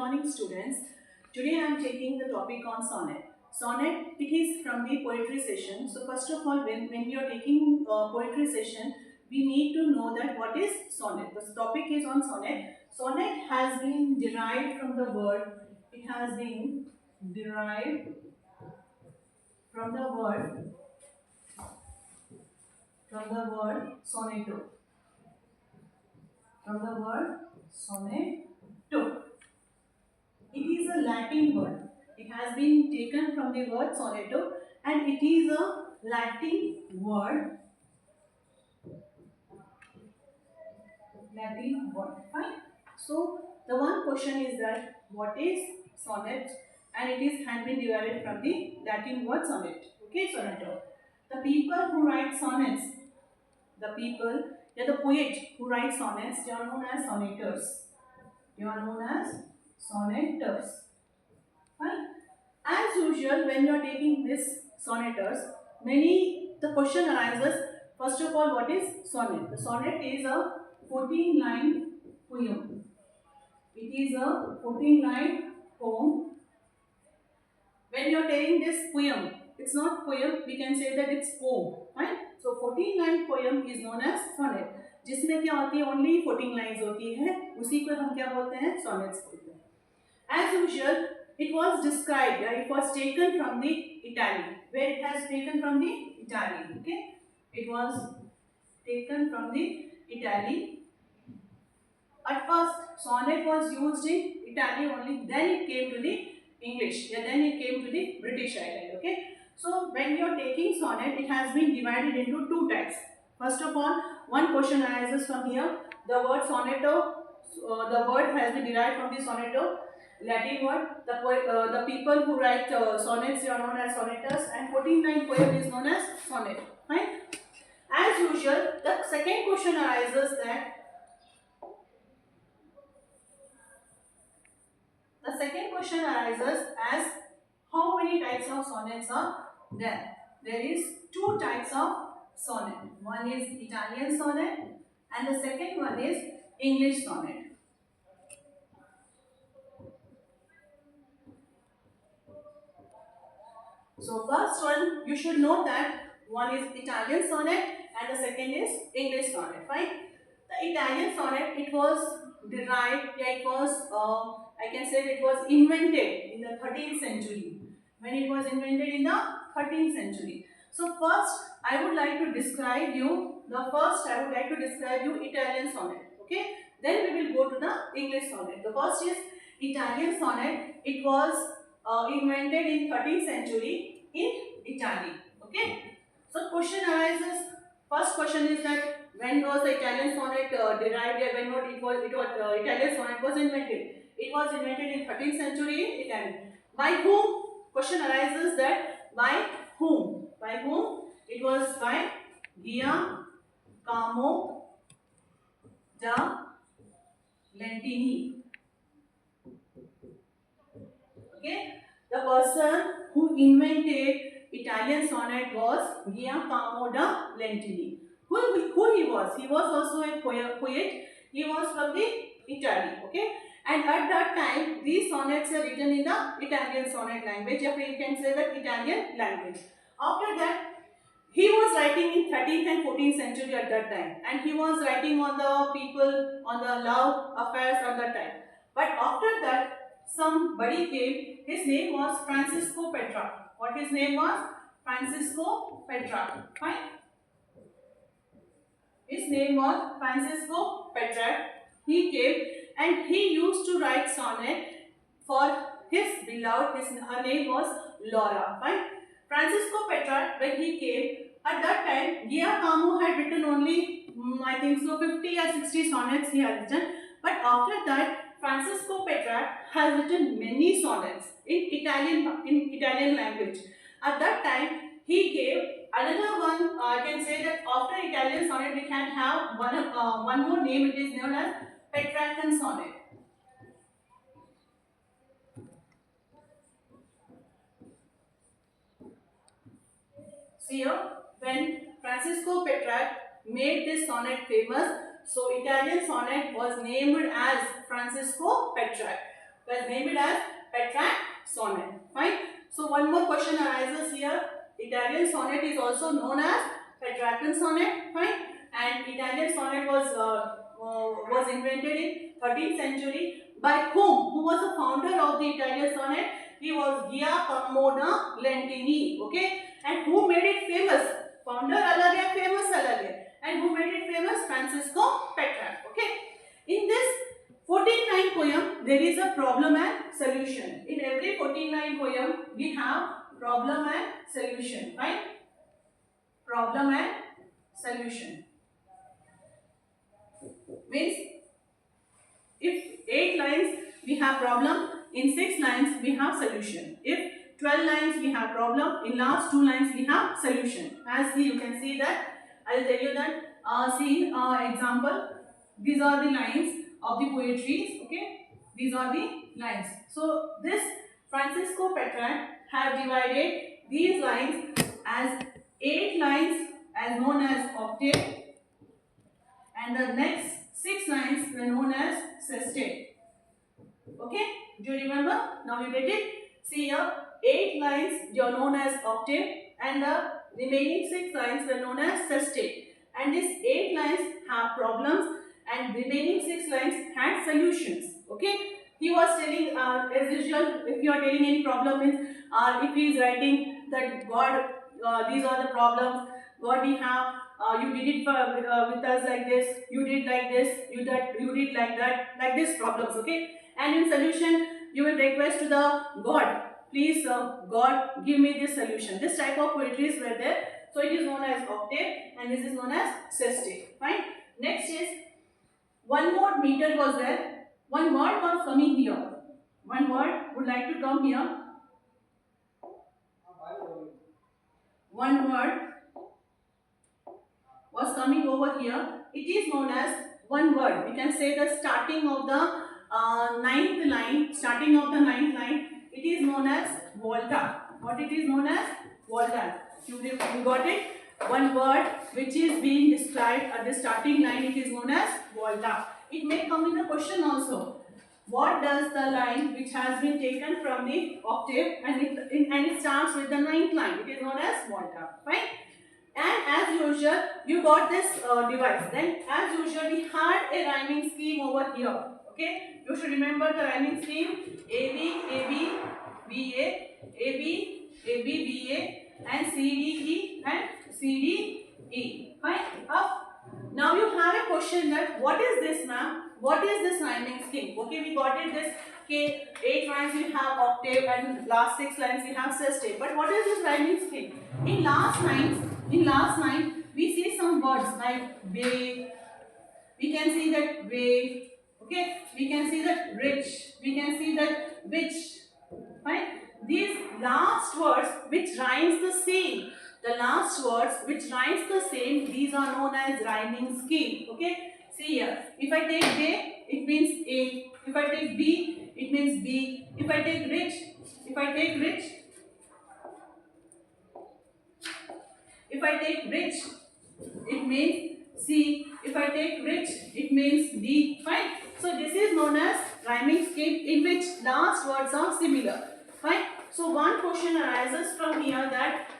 morning, students. Today I am taking the topic on sonnet. Sonnet, it is from the poetry session. So first of all, when we are taking poetry session, we need to know that what is sonnet. The topic is on sonnet. Sonnet has been derived from the word. It has been derived from the word sonneto. From the word sonneto. It is a Latin word. It has been taken from the word sonneto and it is a Latin word. Fine. So the one question is that what is sonnet, and it has been derived from the Latin word sonnet. Okay, sonneto. The people who write sonnets, the poet who writes sonnets, they are known as sonneters. They are known as sonneters. Fine. As usual, when you are taking this sonneters, the question arises. First of all, what is sonnet? The sonnet is a 14-line poem. It is a 14-line poem. When you are taking this poem, it's not poem. We can say that it's poem. Right? So 14-line poem is known as sonnet. जिसमें क्या होती है? Only 14 lines होती है. उसी को हम क्या बोलते हैं? Sonnets बोलते हैं. As usual, it was described, it was taken from the Italy. Where it has taken from the Italy, okay? It was taken from the Italy. At first, sonnet was used in Italy only, then it came to the English, then it came to the British Island, okay? So, when you are taking sonnet, it has been divided into two types. First of all, one question arises from here. The word sonneto, the word has been derived from the sonneto, Latin word. The people who write sonnets are known as sonneters, and 14-line poem is known as sonnet. Right? As usual, the second question arises that as how many types of sonnets are there? There is two types of sonnet. One is Italian sonnet and the second one is English sonnet. So first one, you should know that one is Italian sonnet and the second is English sonnet, right? The Italian sonnet, it was derived, I can say it was invented in the 13th century. When it was invented in the 13th century. So first, I would like to describe you Italian sonnet, okay? Then we will go to the English sonnet. The first is Italian sonnet. It was invented in 13th century in Italy. Okay. So question arises. First question is that when was the Italian sonnet derived? When Italian sonnet was invented? It was invented in 13th century in Italy. By whom? Question arises that by whom? By whom? It was by Giacomo da Lentini. Okay, the person who invented Italian sonnet was Giacomo da Lentini. Who he was? He was also a poet. He was from the Italy. Okay, and at that time these sonnets are written in the Italian sonnet language, or you can say the Italian language. After that, he was writing in 13th and 14th century at that time, and he was writing on the people, on the love affairs at that time. But after that, somebody came. His name was Francisco Petrarch. What his name was? Francisco Petrarch. Fine. His name was Francisco Petrarch. He came and he used to write sonnet for his beloved. Her name was Laura. Fine. Francisco Petrarch, when he came, at that time, Giacomo had written only, I think so, 50 or 60 sonnets he had written. But after that, Francisco Petrarch has written many sonnets in Italian language. At that time, he gave another one. I can say that after Italian sonnet, we can have one more name. It is known as Petrarchan sonnet. See here, when Francisco Petrarch made this sonnet famous, so Italian sonnet was named as Francisco Petrarch. was named as Petrarch sonnet. Fine. So one more question arises here. Italian sonnet is also known as Petrarchan sonnet. Fine. And Italian sonnet was invented in 13th century by whom? Who was the founder of the Italian sonnet? He was Giacomo da Lentini. Okay. And who made it famous? Founder alag hai, famous alag hai. And who made it famous? Francisco Petrarch. Okay. In this 14-line poem, there is a problem and solution. In every 14-line poem, we have problem and solution. Right? Problem and solution. Means if 8 lines we have problem, in 6 lines we have solution. If 12 lines we have problem, in last 2 lines we have solution. As you can see that, I will tell you that, see example, these are the lines of the poetries, okay, these are the lines. So this Francisco Petrarch have divided these lines as 8 lines as known as octave, and the next 6 lines were known as sestet. Okay, do you remember? Now you get it. See here, 8 lines they are known as octave, and the remaining 6 lines were known as sestet. And these 8 lines have problems, and remaining 6 lines had solutions. Okay, he was telling, as usual, if you are telling any problem, means if he is writing that God, these are the problems. God, we have. You did it with us like this. You did like this. You did like this problems. Okay. And in solution, you will request to the God, please God, give me this solution. This type of poetries were there. So it is known as octave, and this is known as sestet. Fine. Next is one more meter was there. One word was coming here. One word would like to come here. One word was coming over here. It is known as one word. We can say the starting of the ninth line, it is known as volta. What it is known as? Volta. You got it? One word which is being described at the starting line, it is known as volta. It may come in a question also. What does the line which has been taken from the octave and it starts with the ninth line? It is known as volta. Right? And as usual, you got this device. Then as usual, we had a rhyming scheme over here. Okay, you should remember the rhyming scheme: AB, AB, BA, AB, AB, BA, and CDE and CDE. Fine. Up. Now you have a question that what is this, ma'am? What is this rhyming scheme? Okay, we got it. This 8 lines we have octave, and last 6 lines we have sestet. But what is this rhyming scheme? In last line, we see some words like way. We can see that way. Okay, we can see that rich, we can see that which. Right? These last words which rhymes the same, these are known as rhyming scheme. Okay, see here, if I take J, it means A. If I take B, it means B. If I take rich, it means C. If I take rich, it means D. Fine. So this is known as rhyming scheme in which last words are similar. Fine. So one question arises from here that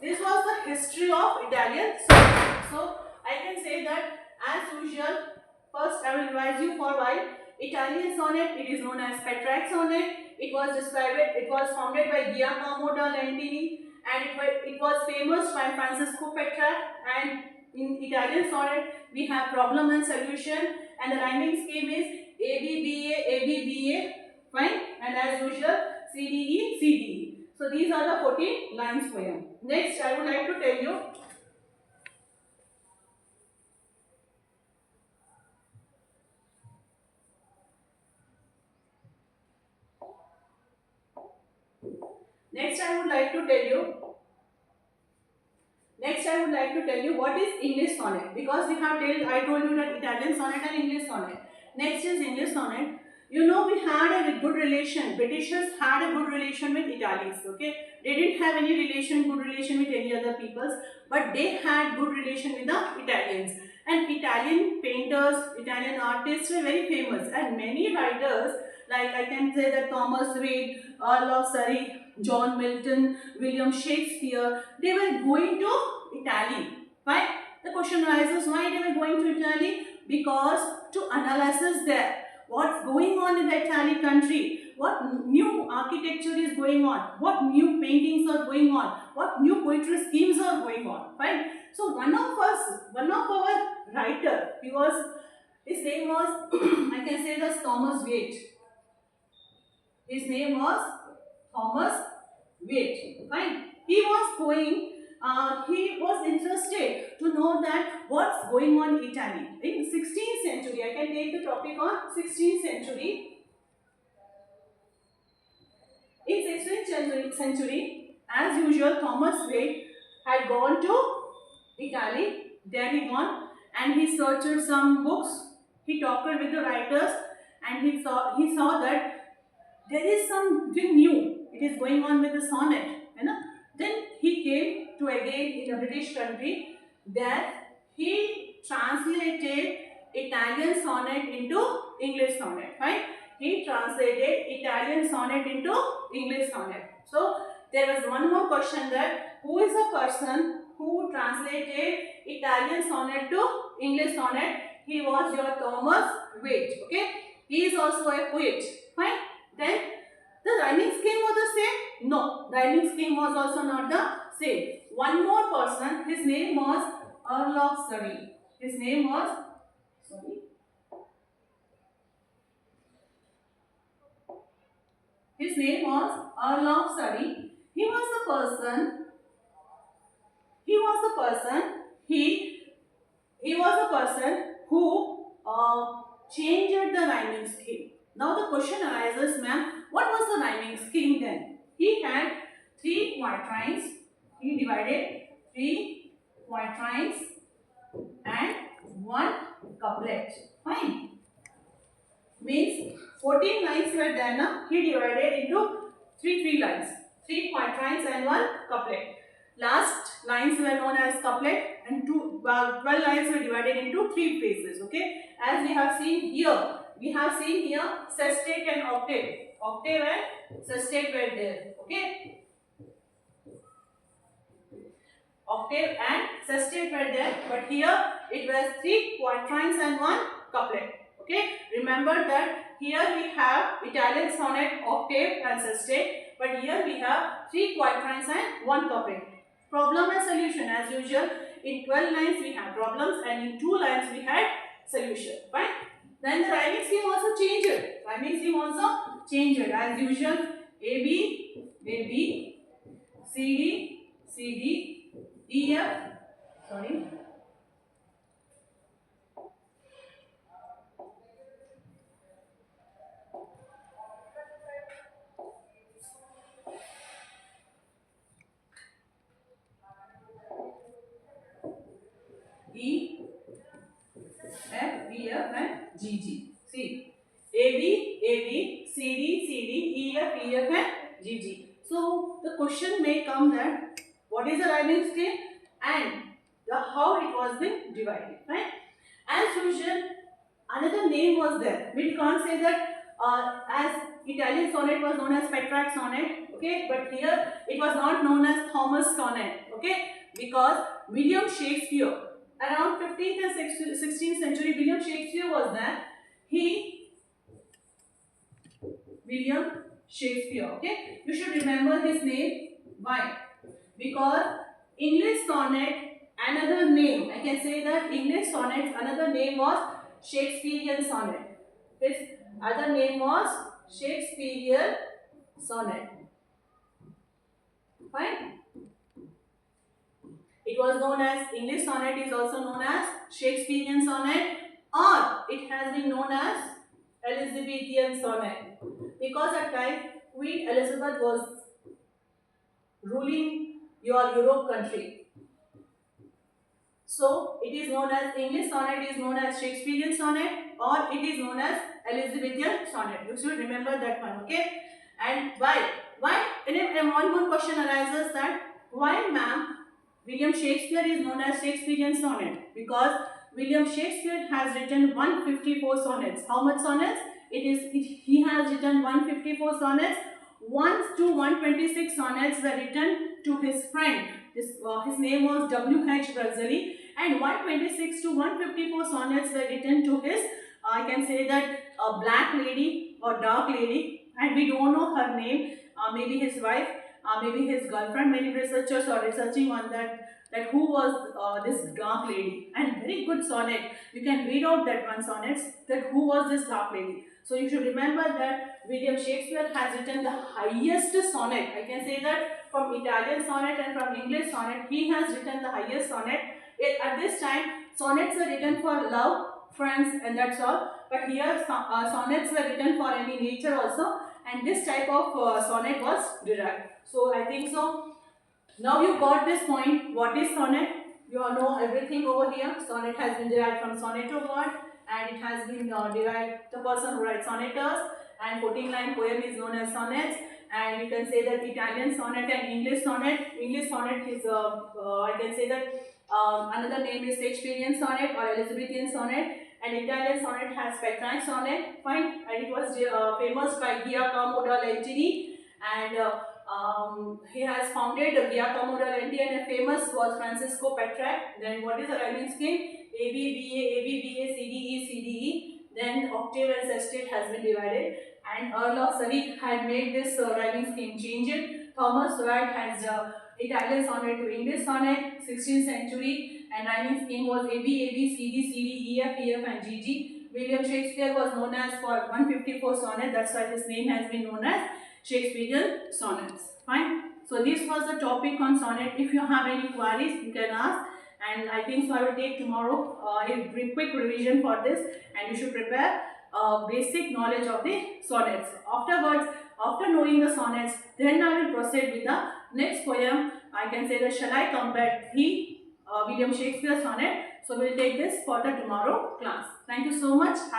this was the history of Italian sonnet. So I can say that as usual, first I will revise you for why. Italian sonnet, it is known as Petrarch sonnet. It was founded by Giacomo da Lentini, and it was famous by Francisco Petrarch. And in Italian sonnet, we have problem and solution, and the rhyming scheme is ABBA, ABBA, fine, and as usual, CDE, CDE. So these are the 14 lines poem. Next, I would like to tell you what is English sonnet, because I told you that Italian sonnet and English sonnet. Next is English sonnet. You know, we had a good relation. Britishers had a good relation with Italians. Okay, they didn't have any good relation with any other peoples, but they had good relation with the Italians. And Italian painters, Italian artists were very famous, and many writers like I can say that Thomas Wade, Earl of Surrey, John Milton, William Shakespeare, they were going to Italy. Why? The question arises, why they were going to Italy? Because to analyze there what's going on in the Italian country, what new architecture is going on, what new paintings are going on, what new poetry schemes are going on. Fine. So one of our writer, his name was I can say this Thomas Wade. His name was Thomas Wade. Fine. He was interested to know that what's going on in Italy. In 16th century, I can take the topic on 16th century. In 16th century, as usual, Thomas Wade had gone to Italy. There he gone and he searched some books. He talked with the writers and he saw that there is something new. It is going on with the sonnet. You know? Then he came to again in a British country. There he translated Italian sonnet into English sonnet. Right? He translated Italian sonnet into English sonnet. So there was one more question, that who is the person who translated Italian sonnet to English sonnet? He was your Thomas Wade. Okay, he is also a poet. Fine. Then the rhyming scheme was the same? No, rhyming scheme was also not the same. One more person, his name was Earl of Surrey. His name was His name was Earl of Surrey. He was the person. He was the person who changed the rhyming scheme. Now the question arises, ma'am, what was the rhyming scheme then? He had 3 quatrains. He divided 3 quatrains and 1 couplet. Fine. Means 14 lines were there now. He divided into 3 lines. 3 quatrains and 1 couplet. Last lines were known as couplet and 12 lines were divided into 3 phases. Okay. As we have seen here, sestet and octave. Octave and sestet were there. Okay. Octave and sestet were there, but here it was 3 quatrains and 1 couplet. Okay. Remember that here we have Italian sonnet, octave and sestet, but here we have 3 quatrains and 1 couplet. Problem and solution as usual. In 12 lines we have problems and in 2 lines we had solution. Fine. Then the rhyming scheme also changed. As usual. A B, C D, E F. Sorry. E, F, E, F and G, G. See, A, B, C, D, E, F, and G, G. So, the question may come that what is the rhyming scheme and how it was been divided, right? As usual, another name was there. We can't say that as Italian sonnet was known as Petrarch sonnet, okay? But here it was not known as Thomas sonnet, okay? Because William Shakespeare, around 15th and 16th century, William Shakespeare was there. William Shakespeare, okay? You should remember his name. Why? Because English sonnet, another name, I can say that English sonnet, another name was Shakespearean sonnet. His other name was Shakespearean sonnet. Fine? It was known as English sonnet is also known as Shakespearean sonnet, or it has been known as Elizabethan sonnet, because at time Queen Elizabeth was ruling your Europe country. So it is known as English sonnet is known as Shakespearean sonnet, or it is known as Elizabethan sonnet. You should remember that one, okay? And why? And one more question arises that why, ma'am, William Shakespeare is known as Shakespearean sonnet? Because William Shakespeare has written 154 sonnets. How much sonnets? he has written 154 sonnets. 1 to 126 sonnets were written to his friend. His name was W.H. Brazili, and 126 to 154 sonnets were written to his, I can say that, black lady or dark lady, and we don't know her name, maybe his wife, maybe his girlfriend. Many researchers are researching on that who was this dark lady, and very good sonnet. You can read out that one sonnet, that who was this dark lady. So you should remember that William Shakespeare has written the highest sonnet. I can say that from Italian sonnet and from English sonnet, he has written the highest sonnet. At this time, sonnets were written for love, friends, and that's all. But here, sonnets were written for any nature also, and this type of sonnet was derived. So I think so. Now you got this point. What is sonnet? You all know everything over here. Sonnet has been derived from sonneto word, and it has been derived the person who writes sonneteers, and 14-line poem is known as sonnets. And you can say that Italian sonnet and English sonnet. English sonnet is I can say that another name is Shakespearean sonnet or Elizabethan sonnet. And Italian sonnet has Petrarch sonnet, fine, and it was famous by Giacomo da Lentini, and he has founded Giacomo da Lentini, and a famous was Francisco Petrarch. Then what is the rhyming scheme? A B B A B B A C D E C D E. Then octave and sextet has been divided, and Earl of Surrey had made this rhyming scheme change it. Thomas Wyatt has Italian sonnet to English sonnet, 16th century, and rhyming scheme was A B A B C D C D E F E F and G G. William Shakespeare was known as for 154 sonnet. That's why his name has been known as Shakespearean sonnets. Fine. So this was the topic on sonnet. If you have any queries, you can ask. And I think so I will take tomorrow a quick revision for this, and you should prepare basic knowledge of the sonnets. Afterwards, after knowing the sonnets, then I will proceed with the next poem. I can say that Shall I Come Back Thee, William Shakespeare sonnet. So we will take this for the tomorrow class. Thank you so much. Have